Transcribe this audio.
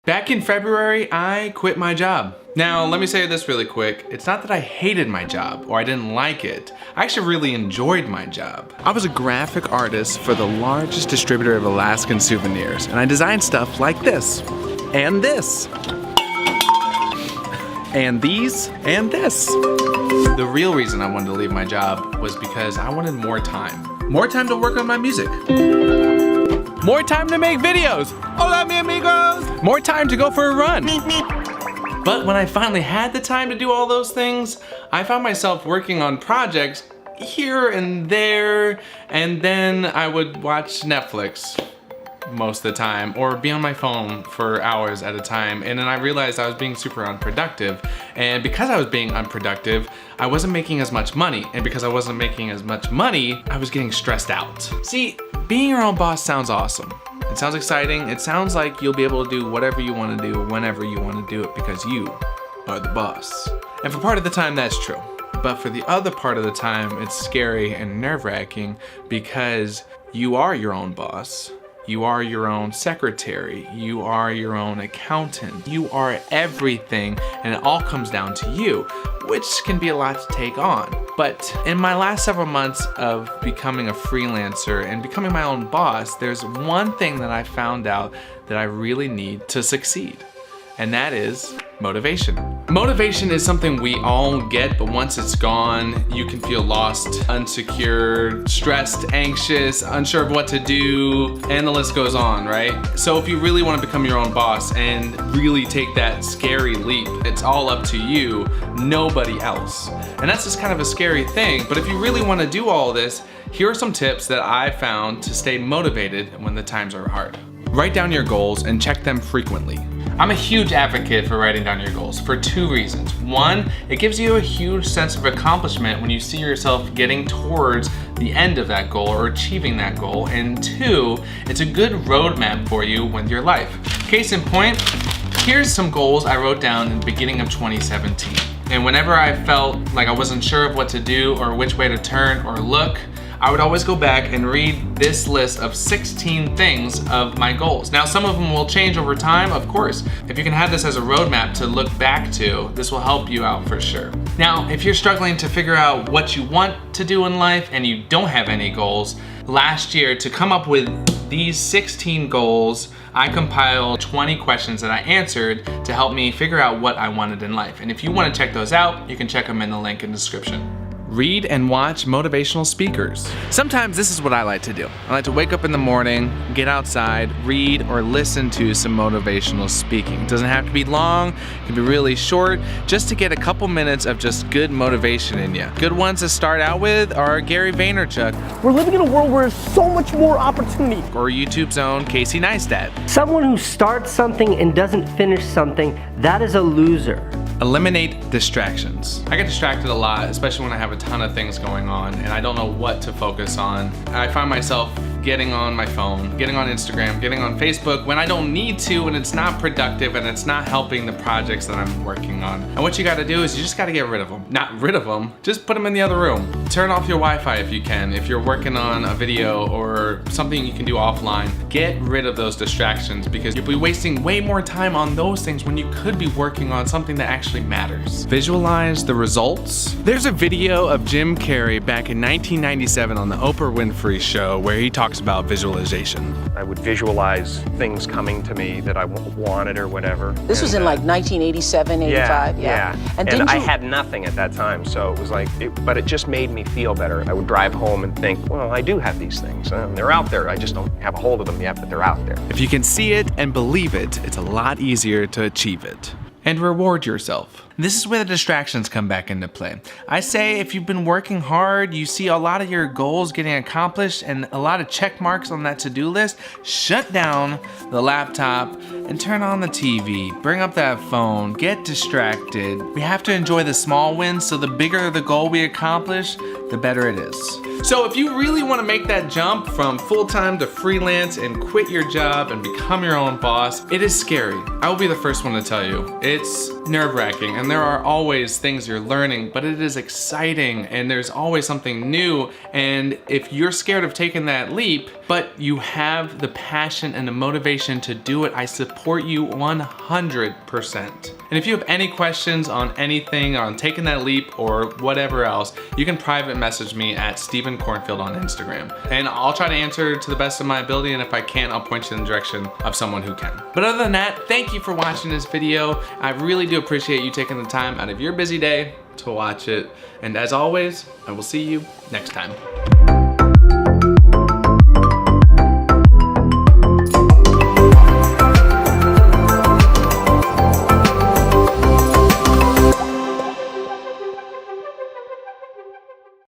Back in February, I quit my job. Now, let me say this really quick. It's not that I hated my job or I didn't like it. I actually really enjoyed my job. I was a graphic artist for the largest distributor of Alaskan souvenirs, and I designed stuff like this, and this, and these, and this. The real reason I wanted to leave my job was because I wanted more time. More time to work on my music. More time to make videos. Hola, mi amigos. More time to go for a run. But when I finally had the time to do all those things, I found myself working on projects here and there, and then I would watch Netflix most of the time or be on my phone for hours at a time, and then I realized I was being super unproductive, and because I was being unproductive, I wasn't making as much money, and because I wasn't making as much money, I was getting stressed out. See, being your own boss sounds awesome. It sounds exciting. It sounds like you'll be able to do whatever you want to do whenever you want to do it because you are the boss. And for part of the time, that's true. But for the other part of the time, it's scary and nerve-wracking because you are your own boss. You are your own secretary. You are your own accountant. You are everything, and it all comes down to you, which can be a lot to take on. But in my last several months of becoming a freelancer and becoming my own boss, there's one thing that I found out that I really need to succeed, and that is motivation. Motivation is something we all get, but once it's gone, you can feel lost, insecure, stressed, anxious, unsure of what to do, and the list goes on, right? So if you really want to become your own boss and really take that scary leap, it's all up to you, nobody else. And that's just kind of a scary thing, but if you really want to do all this, here are some tips that I found to stay motivated when the times are hard. Write down your goals and check them frequently. I'm a huge advocate for writing down your goals for two reasons. One, it gives you a huge sense of accomplishment when you see yourself getting towards the end of that goal or achieving that goal. And two, it's a good roadmap for you with your life. Case in point, here's some goals I wrote down in the beginning of 2017. And whenever I felt like I wasn't sure of what to do or which way to turn or look, I would always go back and read this list of 16 things of my goals. Now, some of them will change over time, of course. If you can have this as a roadmap to look back to, this will help you out for sure. Now, if you're struggling to figure out what you want to do in life and you don't have any goals, last year to come up with these 16 goals, I compiled 20 questions that I answered to help me figure out what I wanted in life. And if you want to check those out, you can check them in the link in the description. Read and watch motivational speakers. Sometimes this is what I like to do. I like to wake up in the morning, get outside, read or listen to some motivational speaking. It doesn't have to be long, it can be really short, just to get a couple minutes of just good motivation in you. Good ones to start out with are Gary Vaynerchuk. We're living in a world where there's so much more opportunity. Or YouTube's own Casey Neistat. Someone who starts something and doesn't finish something, that is a loser. Eliminate distractions. I get distracted a lot, especially when I have a ton of things going on and I don't know what to focus on. I find myself getting on my phone, getting on Instagram, getting on Facebook when I don't need to, and it's not productive and it's not helping the projects that I'm working on. And what you gotta do is you just gotta get rid of them. Not rid of them, just put them in the other room. Turn off your Wi-Fi if you can. If you're working on a video or something you can do offline, get rid of those distractions because you'll be wasting way more time on those things when you could be working on something that actually matters. Visualize the results. There's a video of Jim Carrey back in 1997 on the Oprah Winfrey Show where he talks about visualization. I would visualize things coming to me that I wanted or whatever. This was in like 1987, 85? Yeah. And I had nothing at that time, so it was like, but it just made me feel better. I would drive home and think, well, I do have these things. They're out there. I just don't have a hold of them yet, but they're out there. If you can see it and believe it, it's a lot easier to achieve it. And reward yourself. This is where the distractions come back into play. I say if you've been working hard, you see a lot of your goals getting accomplished and a lot of check marks on that to-do list, shut down the laptop and turn on the TV. Bring up that phone, get distracted. We have to enjoy the small wins, so the bigger the goal we accomplish, the better it is. So if you really want to make that jump from full-time to freelance and quit your job and become your own boss, it is scary. I will be the first one to tell you. It's nerve-wracking, and and there are always things you're learning, but it is exciting and there's always something new. And if you're scared of taking that leap, but you have the passion and the motivation to do it, I support you 100%. And if you have any questions on anything, on taking that leap or whatever else, you can private message me at Stephen Cornfield on Instagram. And I'll try to answer to the best of my ability, and if I can't, I'll point you in the direction of someone who can. But other than that, thank you for watching this video. I really do appreciate you taking the time out of your busy day to watch it. And as always, I will see you next time.